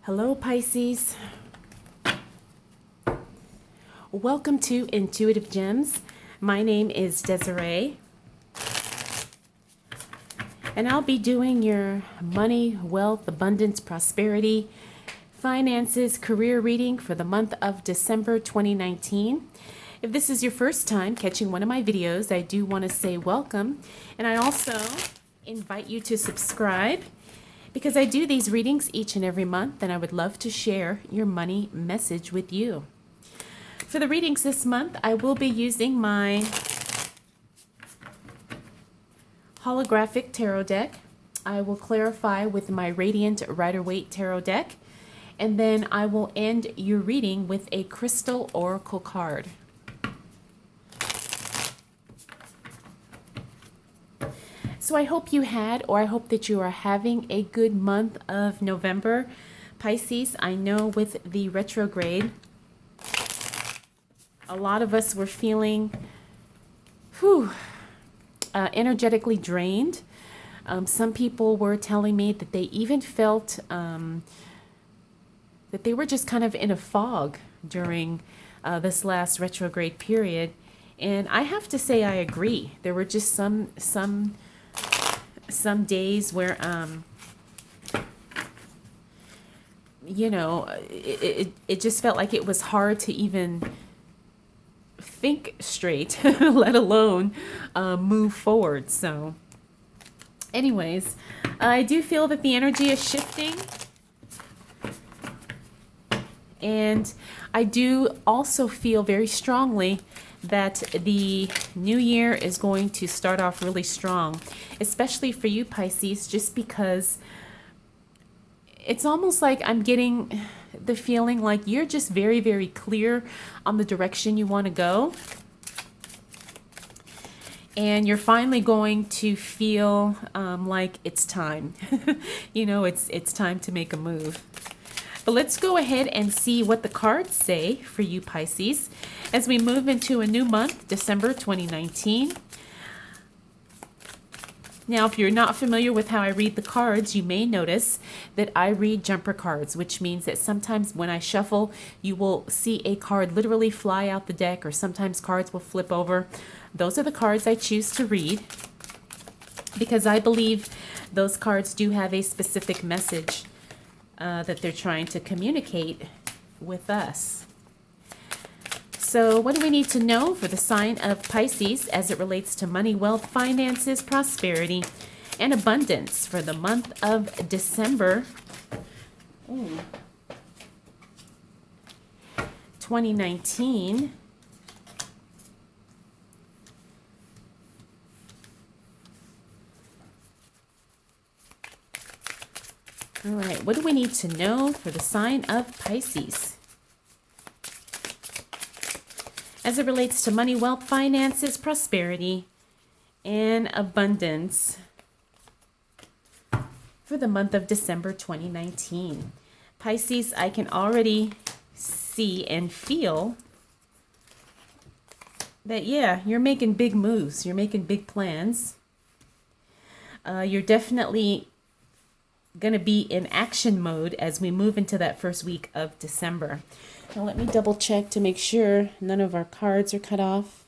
Hello, Pisces. Welcome to Intuitive Gems. My name is Desiree, and I'll be doing your money, wealth, abundance, prosperity, finances, career reading for the month of December 2019. If this is your first time catching one of my videos, I do want to say welcome, and I also invite you to subscribe because I do these readings each and every month, and I would love to share your money message with you. For the readings this month, I will be using my holographic tarot deck. I will clarify with my Radiant Rider-Waite tarot deck, and then I will end your reading with a crystal oracle card. So I hope you had, or I hope that you are having a good month of November. Pisces, I know with the retrograde, a lot of us were feeling energetically drained. Some people were telling me that they even felt that they were just kind of in a fog during this last retrograde period. And I have to say I agree. There were just some days where it just felt like it was hard to even think straight, let alone move forward. So anyways, I do feel that the energy is shifting, and I do also feel very strongly that the new year is going to start off really strong, especially for you, Pisces, just because it's almost like I'm getting the feeling like you're just very, very clear on the direction you want to go. And you're finally going to feel like it's time. It's time to make a move. But let's go ahead and see what the cards say for you, Pisces, as we move into a new month, December 2019. Now, if you're not familiar with how I read the cards, you may notice that I read jumper cards, which means that sometimes when I shuffle, you will see a card literally fly out the deck, or sometimes cards will flip over. Those are the cards I choose to read because I believe those cards do have a specific message that they're trying to communicate with us. So what do we need to know for the sign of Pisces as it relates to money, wealth, finances, prosperity, and abundance for the month of December 2019? All right, what do we need to know for the sign of Pisces as it relates to money, wealth, finances, prosperity, and abundance for the month of December 2019? Pisces, I can already see and feel that, you're making big moves. You're making big plans. You're definitely going to be in action mode as we move into that first week of December. Now let me double check to make sure none of our cards are cut off.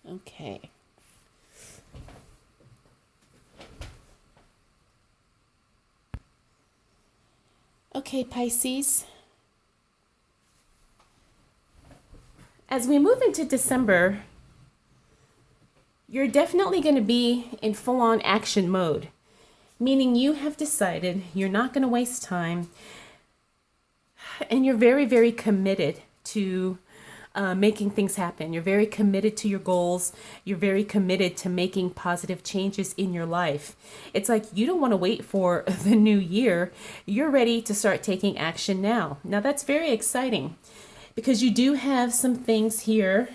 Okay. Okay, Pisces. As we move into December, you're definitely going to be in full-on action mode, meaning you have decided you're not going to waste time, and you're very, very committed to making things happen. You're very committed to your goals. You're very committed to making positive changes in your life. It's like you don't want to wait for the new year. You're ready to start taking action now. Now that's very exciting because you do have some things here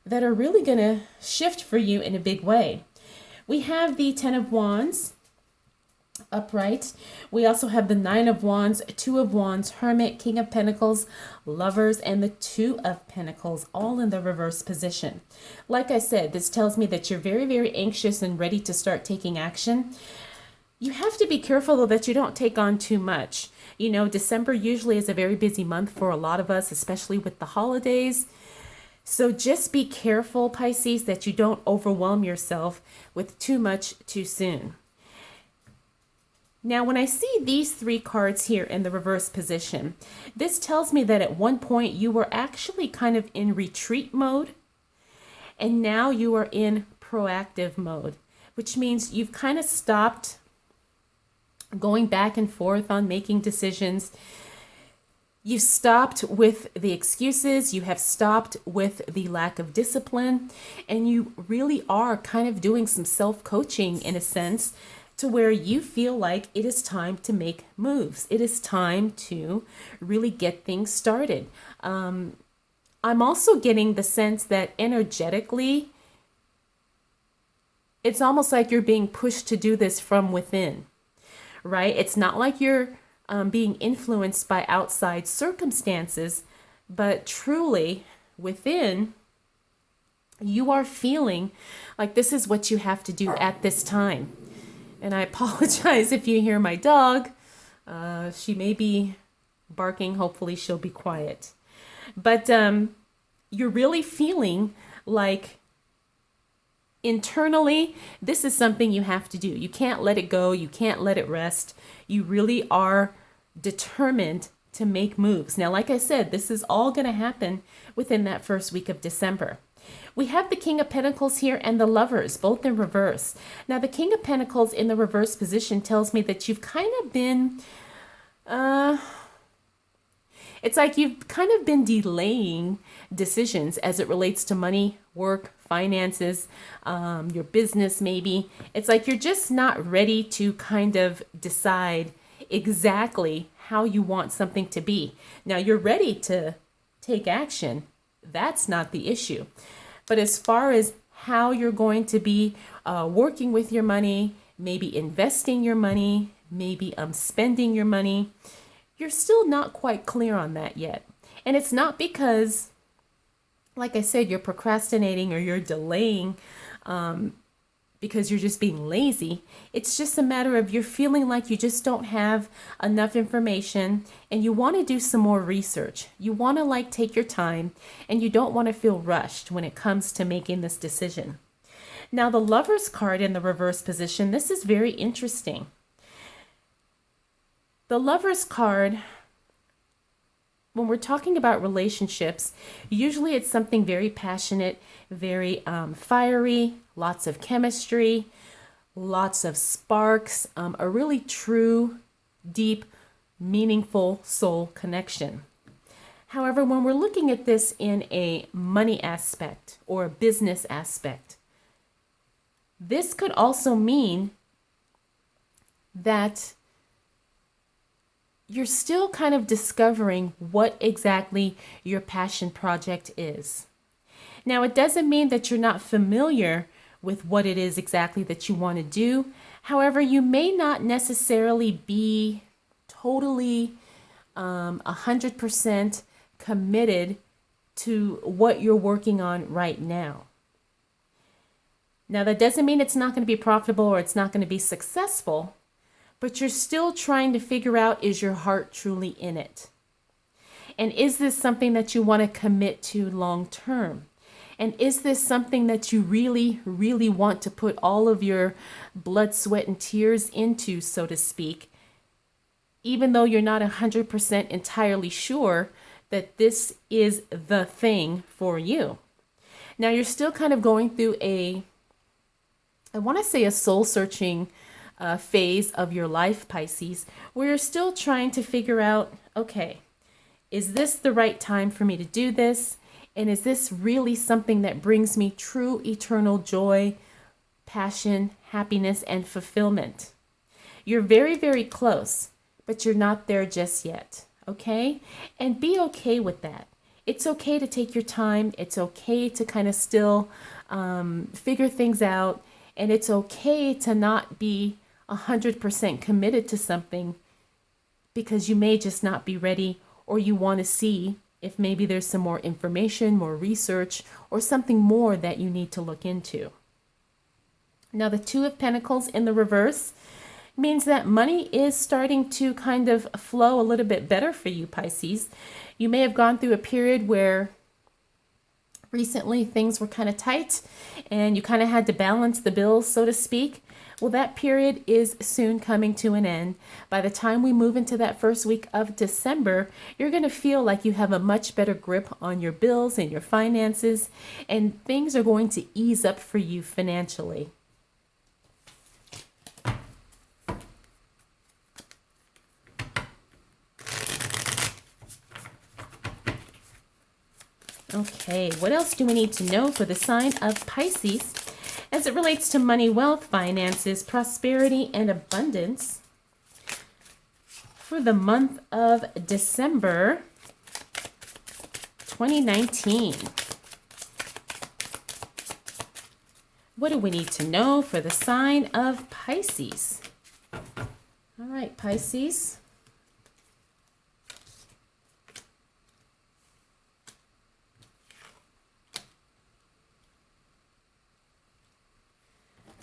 that are really going to shift for you in a big way. We have the Ten of Wands, upright. We also have the Nine of Wands, Two of Wands, Hermit, King of Pentacles, Lovers, and the Two of Pentacles, all in the reverse position. Like I said, this tells me that you're very, very anxious and ready to start taking action. You have to be careful, though, that you don't take on too much. You know, December usually is a very busy month for a lot of us, especially with the holidays. So just be careful, Pisces, that you don't overwhelm yourself with too much too soon. Now, when I see these three cards here in the reverse position, this tells me that at one point you were actually kind of in retreat mode, and now you are in proactive mode, which means you've kind of stopped going back and forth on making decisions. You've stopped with the excuses, you have stopped with the lack of discipline, and you really are kind of doing some self-coaching in a sense to where you feel like it is time to make moves. It is time to really get things started. I'm also getting the sense that energetically, it's almost like you're being pushed to do this from within, right? It's not like you're being influenced by outside circumstances, but truly within, you are feeling like this is what you have to do at this time. And I apologize if you hear my dog. She may be barking. Hopefully she'll be quiet. But you're really feeling like internally, this is something you have to do. You can't let it go. You can't let it rest. You really are determined to make moves. Now, like I said, this is all going to happen within that first week of December. We have the King of Pentacles here and the Lovers, both in reverse. Now, the King of Pentacles in the reverse position tells me that you've kind of been, it's like you've kind of been delaying decisions as it relates to money, work, finances, your business maybe. It's like you're just not ready to kind of decide exactly how you want something to be. Now, you're ready to take action. That's not the issue. But as far as how you're going to be working with your money, maybe investing your money, maybe spending your money, you're still not quite clear on that yet. And it's not because, like I said, you're procrastinating or you're delaying because you're just being lazy. It's just a matter of you're feeling like you just don't have enough information and you want to do some more research. You want to take your time and you don't want to feel rushed when it comes to making this decision. Now, the Lovers card in the reverse position, this is very interesting. The Lovers card, when we're talking about relationships, usually it's something very passionate, very fiery, lots of chemistry, lots of sparks, a really true, deep, meaningful soul connection. However, when we're looking at this in a money aspect or a business aspect, this could also mean that you're still kind of discovering what exactly your passion project is. Now, it doesn't mean that you're not familiar with what it is exactly that you want to do. However, you may not necessarily be totally 100% committed to what you're working on right now. Now, that doesn't mean it's not going to be profitable or it's not going to be successful, but you're still trying to figure out, is your heart truly in it? And is this something that you want to commit to long term? And is this something that you really, really want to put all of your blood, sweat, and tears into, so to speak, even though you're not 100% entirely sure that this is the thing for you? Now, you're still kind of going through a soul-searching phase of your life, Pisces, where you're still trying to figure out, okay, is this the right time for me to do this? And is this really something that brings me true eternal joy, passion, happiness, and fulfillment? You're very, very close, but you're not there just yet, okay? And be okay with that. It's okay to take your time. It's okay to kind of still figure things out. And it's okay to not be 100% committed to something because you may just not be ready, or you want to see if maybe there's some more information, more research, or something more that you need to look into. Now, the Two of Pentacles in the reverse means that money is starting to kind of flow a little bit better for you, Pisces. You may have gone through a period where recently things were kind of tight and you kind of had to balance the bills, so to speak. Well, that period is soon coming to an end. By the time we move into that first week of December, you're going to feel like you have a much better grip on your bills and your finances, and things are going to ease up for you financially. Okay, what else do we need to know for the sign of Pisces as it relates to money, wealth, finances, prosperity, and abundance for the month of December 2019? What do we need to know for the sign of Pisces? All right, Pisces.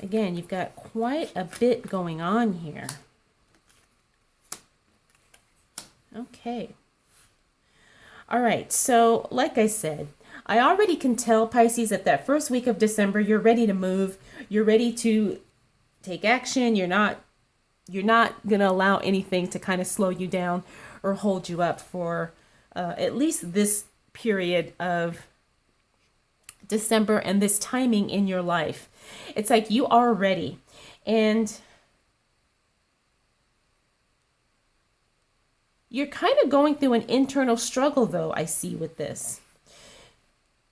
Again, you've got quite a bit going on here. Okay. All right, so like I said, I already can tell, Pisces, that first week of December, you're ready to move. You're ready to take action. You're not going to allow anything to kind of slow you down or hold you up for at least this period of December and this timing in your life. It's like you are ready. And you're kind of going through an internal struggle, though, I see with this.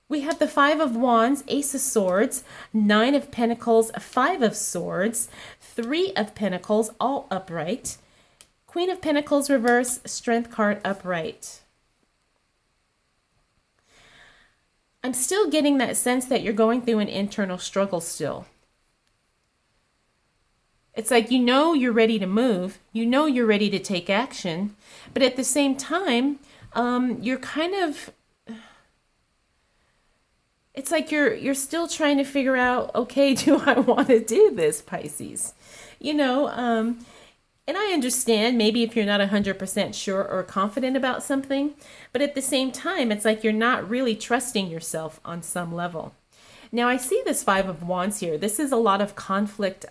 We have the Five of Wands, Ace of Swords, Nine of Pentacles, Five of Swords, Three of Pentacles, all upright, Queen of Pentacles reverse, Strength card upright. I'm still getting that sense that you're going through an internal struggle still. It's like, you know, you're ready to move. You know, you're ready to take action. But at the same time, you're kind of, it's like you're still trying to figure out, okay, do I want to do this, Pisces? You know, and I understand maybe if you're not 100% sure or confident about something, but at the same time, it's like you're not really trusting yourself on some level. Now, I see this Five of Wands here. This is a lot of conflict.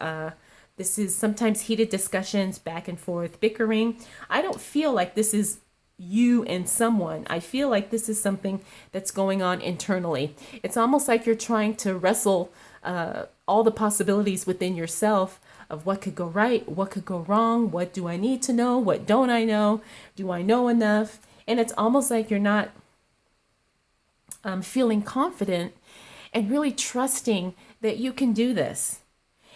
This is sometimes heated discussions, back and forth, bickering. I don't feel like this is you and someone. I feel like this is something that's going on internally. It's almost like you're trying to wrestle all the possibilities within yourself of what could go right, what could go wrong, what do I need to know, what don't I know, do I know enough? And it's almost like you're not feeling confident and really trusting that you can do this.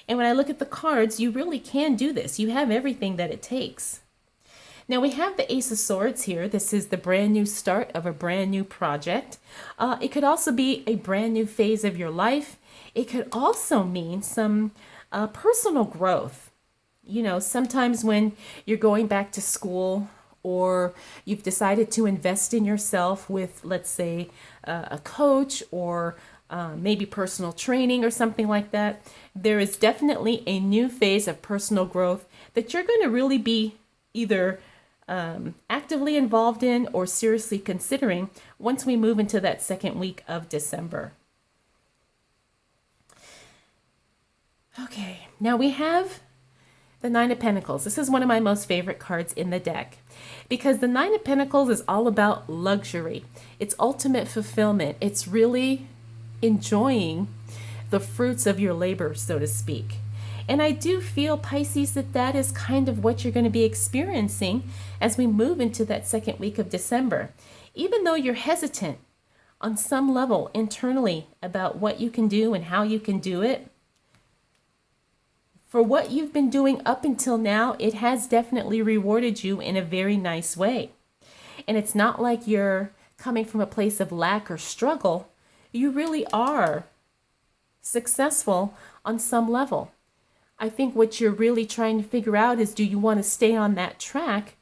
And when I look at the cards, you really can do this. You have everything that it takes. Now we have the Ace of Swords here. This is the brand new start of a brand new project. It could also be a brand new phase of your life. It could also mean some personal growth. You know, sometimes when you're going back to school or you've decided to invest in yourself with, let's say, a coach or maybe personal training or something like that, there is definitely a new phase of personal growth that you're going to really be either actively involved in or seriously considering once we move into that second week of December. Okay, now we have the Nine of Pentacles. This is one of my most favorite cards in the deck because the Nine of Pentacles is all about luxury. It's ultimate fulfillment. It's really enjoying the fruits of your labor, so to speak. And I do feel, Pisces, that is kind of what you're going to be experiencing as we move into that second week of December. Even though you're hesitant on some level internally about what you can do and how you can do it, for what you've been doing up until now, it has definitely rewarded you in a very nice way. And it's not like you're coming from a place of lack or struggle. You really are successful on some level. I think what you're really trying to figure out is, do you want to stay on that track?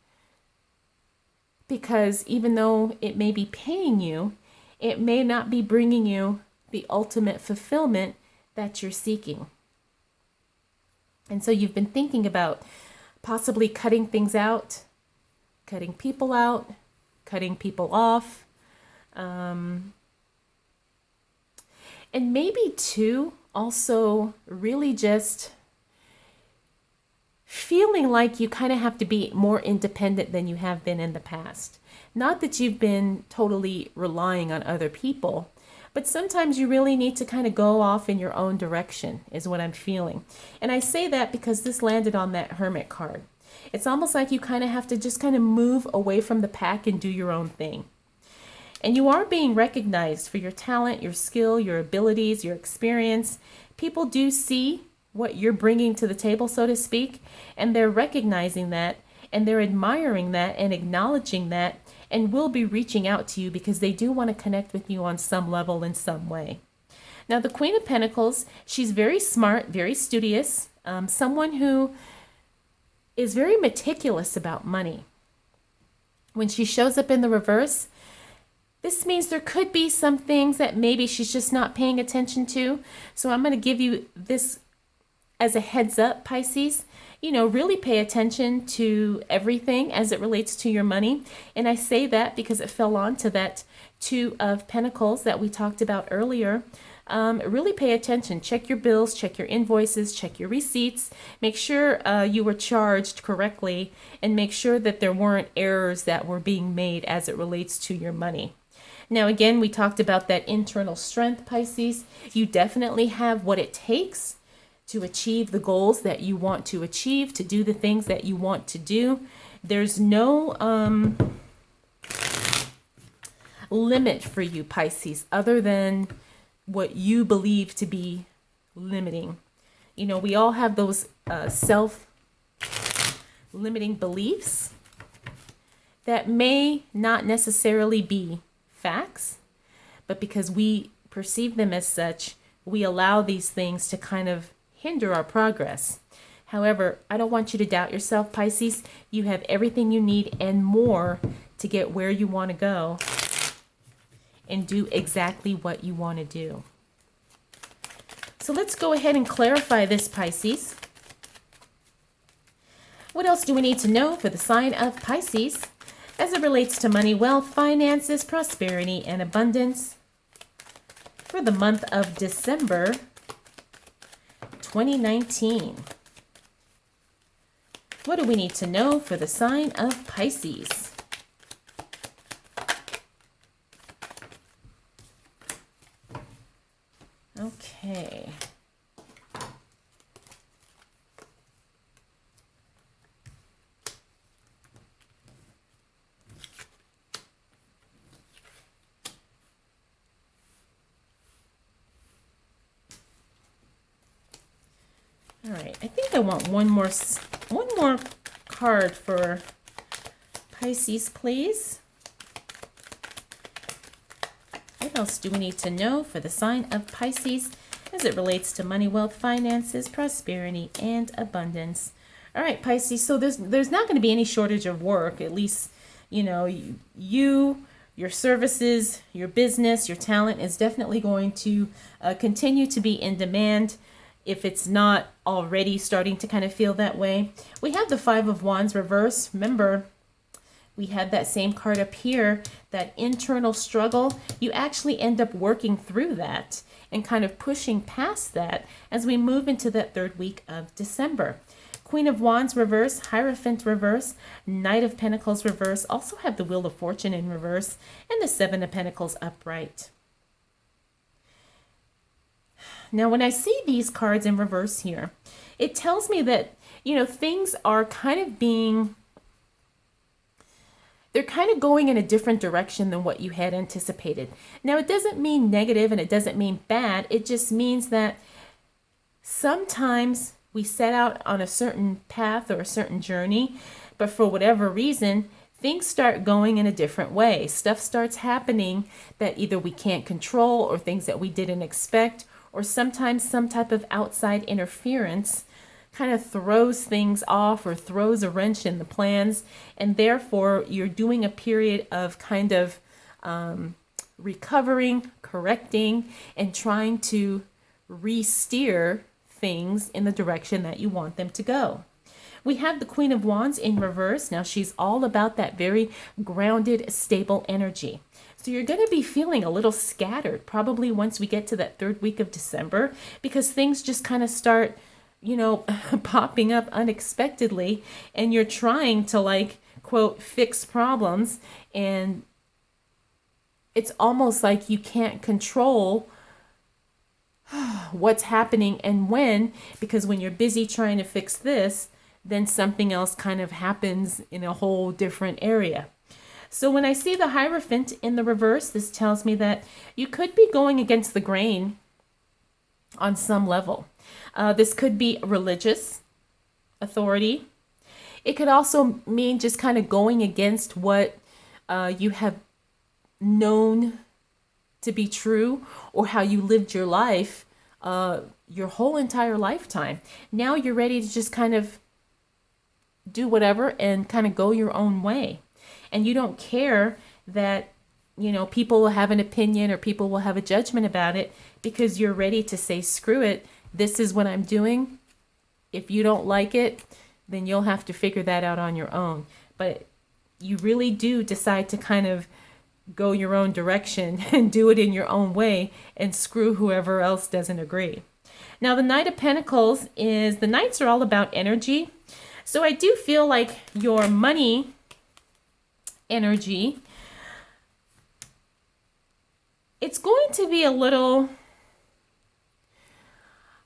Because even though it may be paying you, it may not be bringing you the ultimate fulfillment that you're seeking. And so you've been thinking about possibly cutting things out, cutting people out, cutting people off. And maybe too, also really just feeling like you kind of have to be more independent than you have been in the past. Not that you've been totally relying on other people, but sometimes you really need to kind of go off in your own direction, is what I'm feeling. And I say that because this landed on that Hermit card. It's almost like you kind of have to just kind of move away from the pack and do your own thing. And you are being recognized for your talent, your skill, your abilities, your experience. People do see what you're bringing to the table, so to speak, and they're recognizing that, and they're admiring that and acknowledging that, and will be reaching out to you because they do want to connect with you on some level in some way. Now, the Queen of Pentacles, she's very smart, very studious, someone who is very meticulous about money. When she shows up in the reverse, this means there could be some things that maybe she's just not paying attention to. So I'm going to give you this as a heads up, Pisces. Really pay attention to everything as it relates to your money. And I say that because it fell on to that Two of Pentacles that we talked about earlier. Really pay attention. Check your bills, check your invoices, check your receipts. Make sure you were charged correctly, and make sure that there weren't errors that were being made as it relates to your money. Now, again, we talked about that internal strength, Pisces. You definitely have what it takes to achieve the goals that you want to achieve, to do the things that you want to do. There's no limit for you, Pisces, other than what you believe to be limiting. We all have those self-limiting beliefs that may not necessarily be facts, but because we perceive them as such, we allow these things to kind of hinder our progress. However, I don't want you to doubt yourself, Pisces. You have everything you need and more to get where you want to go and do exactly what you want to do. So let's go ahead and clarify this, Pisces. What else do we need to know for the sign of Pisces as it relates to money, wealth, finances, prosperity, and abundance for the month of December 2019? What do we need to know for the sign of Pisces? Okay. All right, I think I want one more card for Pisces, please. What else do we need to know for the sign of Pisces as it relates to money, wealth, finances, prosperity, and abundance? All right, Pisces, so there's not going to be any shortage of work. At least, your services, your business, your talent is definitely going to continue to be in demand, if it's not already starting to kind of feel that way. We have the Five of Wands reverse. Remember, we had that same card up here, that internal struggle. You actually end up working through that and kind of pushing past that as we move into that third week of December. Queen of Wands reverse, Hierophant reverse, Knight of Pentacles reverse, also have the Wheel of Fortune in reverse, and the Seven of Pentacles upright. Now, when I see these cards in reverse here, it tells me that, things are kind of they're kind of going in a different direction than what you had anticipated. Now, it doesn't mean negative and it doesn't mean bad. It just means that sometimes we set out on a certain path or a certain journey, but for whatever reason, things start going in a different way. Stuff starts happening that either we can't control, or things that we didn't expect, or sometimes some type of outside interference kind of throws things off or throws a wrench in the plans. And therefore, you're doing a period of kind of recovering, correcting, and trying to re-steer things in the direction that you want them to go. We have the Queen of Wands in reverse. Now she's all about that very grounded, stable energy. So you're going to be feeling a little scattered probably once we get to that third week of December, because things just kind of start, popping up unexpectedly, and you're trying to, like, quote, fix problems, and it's almost like you can't control what's happening and when, because when you're busy trying to fix this, then something else kind of happens in a whole different area. So when I see the Hierophant in the reverse, this tells me that you could be going against the grain on some level. This could be religious authority. It could also mean just kind of going against what you have known to be true, or how you lived your life your whole entire lifetime. Now you're ready to just kind of do whatever and kind of go your own way. And you don't care that, people will have an opinion or people will have a judgment about it, because you're ready to say, screw it. This is what I'm doing. If you don't like it, then you'll have to figure that out on your own. But you really do decide to kind of go your own direction and do it in your own way, and screw whoever else doesn't agree. Now, the Knight of Pentacles the Knights are all about energy. So I do feel like your money energy, it's going to be a little,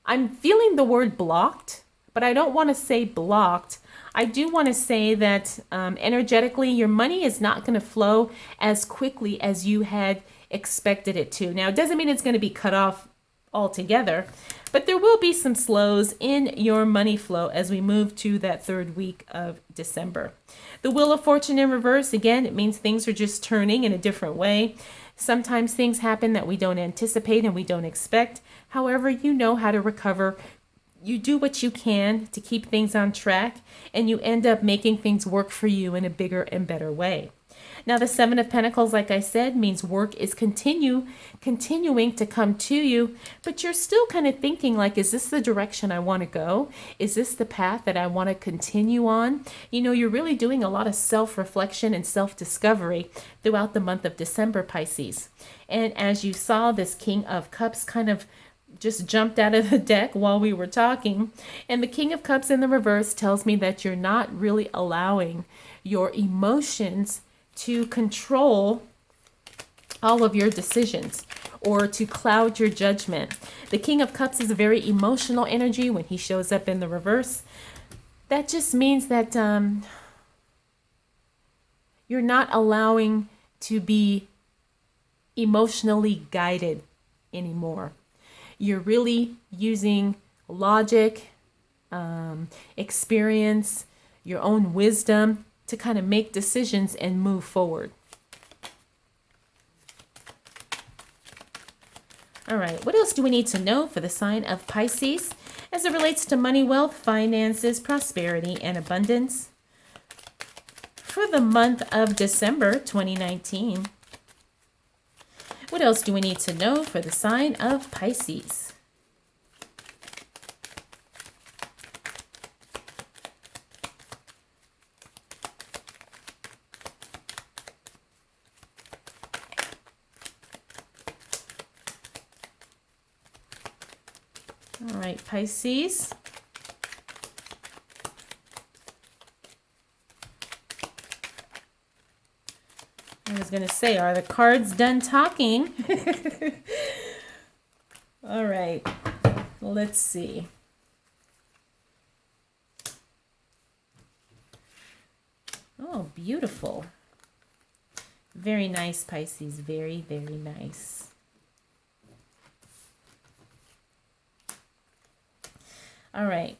I'm feeling the word blocked, but I don't want to say blocked. I do want to say that energetically, your money is not going to flow as quickly as you had expected it to. Now, it doesn't mean it's going to be cut off altogether, but there will be some slows in your money flow as we move to that third week of December. The Wheel of Fortune in reverse, again, it means things are just turning in a different way. Sometimes things happen that we don't anticipate and we don't expect. However, you know how to recover. You do what you can to keep things on track, and you end up making things work for you in a bigger and better way. Now, the Seven of Pentacles, like I said, means work is continuing to come to you, but you're still kind of thinking like, is this the direction I want to go? Is this the path that I want to continue on? You're really doing a lot of self-reflection and self-discovery throughout the month of December, Pisces. And as you saw, this King of Cups kind of just jumped out of the deck while we were talking. And the King of Cups in the reverse tells me that you're not really allowing your emotions to control all of your decisions or to cloud your judgment. The King of Cups is a very emotional energy when he shows up in the reverse. That just means that you're not allowing to be emotionally guided anymore. You're really using logic, experience, your own wisdom to kind of make decisions and move forward. All right, what else do we need to know for the sign of Pisces as it relates to money, wealth, finances, prosperity, and abundance for the month of December 2019? What else do we need to know for the sign of Pisces? All right, Pisces. I was going to say, are the cards done talking? All right, let's see. Oh, beautiful. Very nice, Pisces. Very, very nice. All right.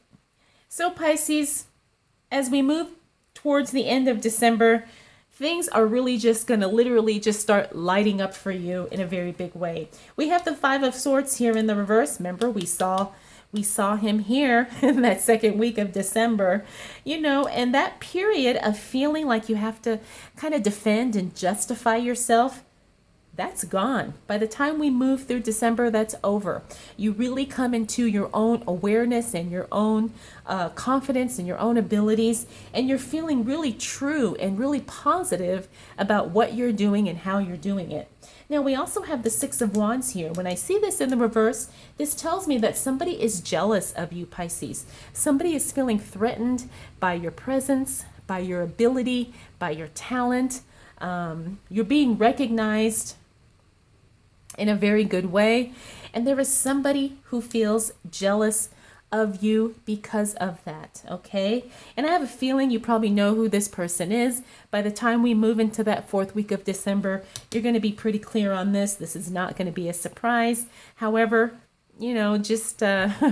So Pisces, as we move towards the end of December, things are really just going to literally just start lighting up for you in a very big way. We have the Five of Swords here in the reverse. Remember, we saw We saw him here in that second week of December, and that period of feeling like you have to kind of defend and justify yourself, that's gone. By the time we move through December, that's over. You really come into your own awareness and your own confidence and your own abilities, and you're feeling really true and really positive about what you're doing and how you're doing it. Now, we also have the Six of Wands here. When I see this in the reverse, this tells me that somebody is jealous of you, Pisces. Somebody is feeling threatened by your presence, by your ability, by your talent. You're being recognized in a very good way. And there is somebody who feels jealous of you because of that, okay? And I have a feeling you probably know who this person is. By the time we move into that fourth week of December, you're going to be pretty clear on this. This is not going to be a surprise. However, just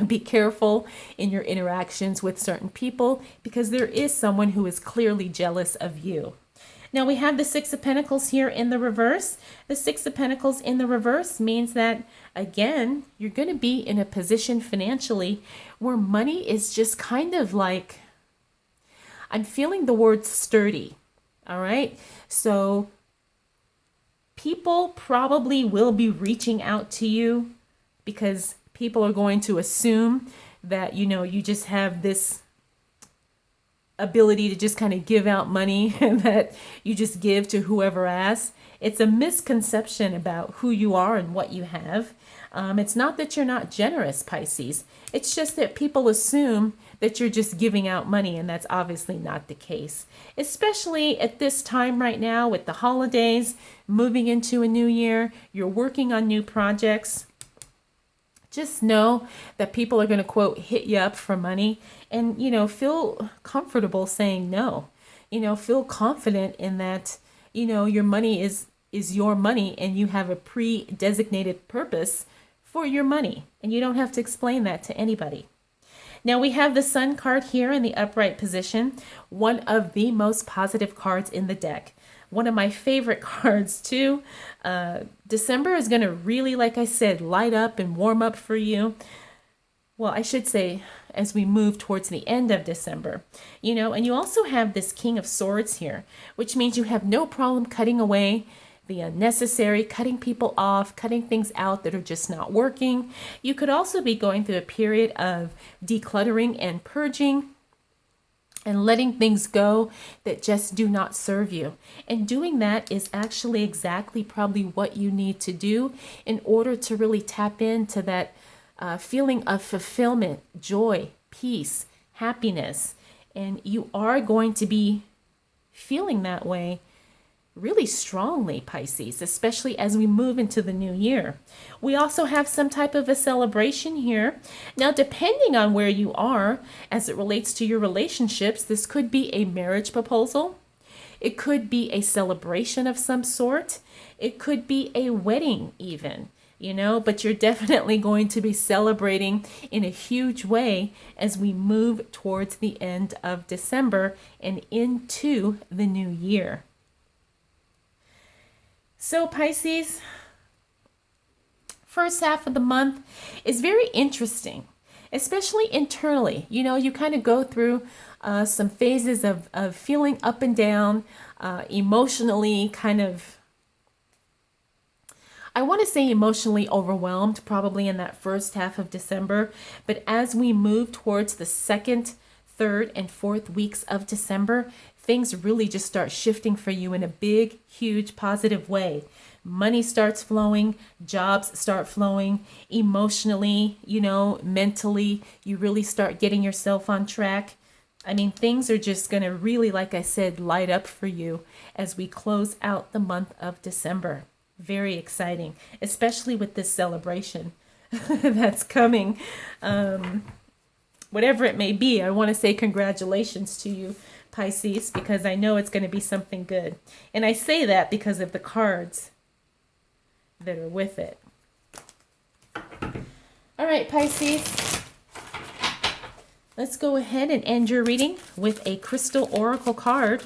be careful in your interactions with certain people, because there is someone who is clearly jealous of you. Now we have the Six of Pentacles here in the reverse. The Six of Pentacles in the reverse means that, again, you're going to be in a position financially where money is just kind of like, I'm feeling the word sturdy. All right. So people probably will be reaching out to you because people are going to assume that, you just have this ability to just kind of give out money that you just give to whoever asks. It's a misconception about who you are and what you have. It's not that you're not generous, Pisces. It's just that people assume that you're just giving out money, and that's obviously not the case. Especially at this time right now with the holidays, moving into a new year, you're working on new projects. Just know that people are going to, quote, hit you up for money, and, feel comfortable saying no. Feel confident in that, your money is your money, and you have a pre-designated purpose for your money, and you don't have to explain that to anybody. Now we have the Sun card here in the upright position, one of the most positive cards in the deck. One of my favorite cards too. December is going to really, like I said, light up and warm up for you. Well, I should say as we move towards the end of December, and you also have this King of Swords here, which means you have no problem cutting away the unnecessary, cutting people off, cutting things out that are just not working. You could also be going through a period of decluttering and purging, and letting things go that just do not serve you. And doing that is actually exactly probably what you need to do in order to really tap into that feeling of fulfillment, joy, peace, happiness. And you are going to be feeling that way really strongly, Pisces, especially as we move into the new year. We also have some type of a celebration here. Now, depending on where you are as it relates to your relationships, this could be a marriage proposal. It could be a celebration of some sort. It could be a wedding even, but you're definitely going to be celebrating in a huge way as we move towards the end of December and into the new year. So Pisces, first half of the month is very interesting, especially internally. You kind of go through some phases of feeling up and down, emotionally kind of, I want to say emotionally overwhelmed probably in that first half of December. But as we move towards the second, third, and fourth weeks of December, things really just start shifting for you in a big, huge, positive way. Money starts flowing, jobs start flowing, emotionally, mentally, you really start getting yourself on track. I mean, things are just going to really, like I said, light up for you as we close out the month of December. Very exciting, especially with this celebration that's coming. Whatever it may be, I want to say congratulations to you, Pisces, because I know it's going to be something good. And I say that because of the cards that are with it. All right, Pisces. Let's go ahead and end your reading with a crystal oracle card.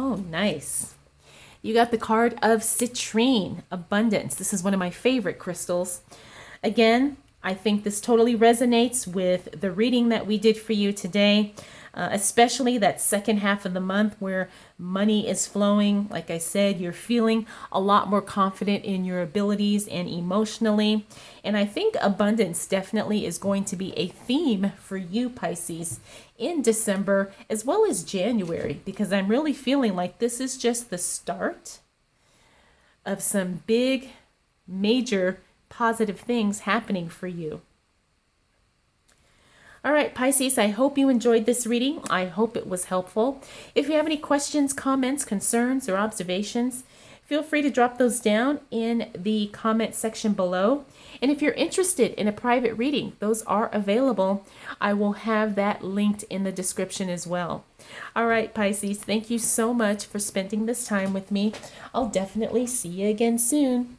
Oh, nice. You got the card of citrine, abundance. This is one of my favorite crystals. Again, I think this totally resonates with the reading that we did for you today, especially that second half of the month where money is flowing. Like I said, you're feeling a lot more confident in your abilities and emotionally. And I think abundance definitely is going to be a theme for you, Pisces, in December as well as January, because I'm really feeling like this is just the start of some big, major positive things happening for you. All right, Pisces, I hope you enjoyed this reading. I hope it was helpful. If you have any questions, comments, concerns, or observations, feel free to drop those down in the comment section below. And if you're interested in a private reading, those are available. I will have that linked in the description as well. All right, Pisces, thank you so much for spending this time with me. I'll definitely see you again soon.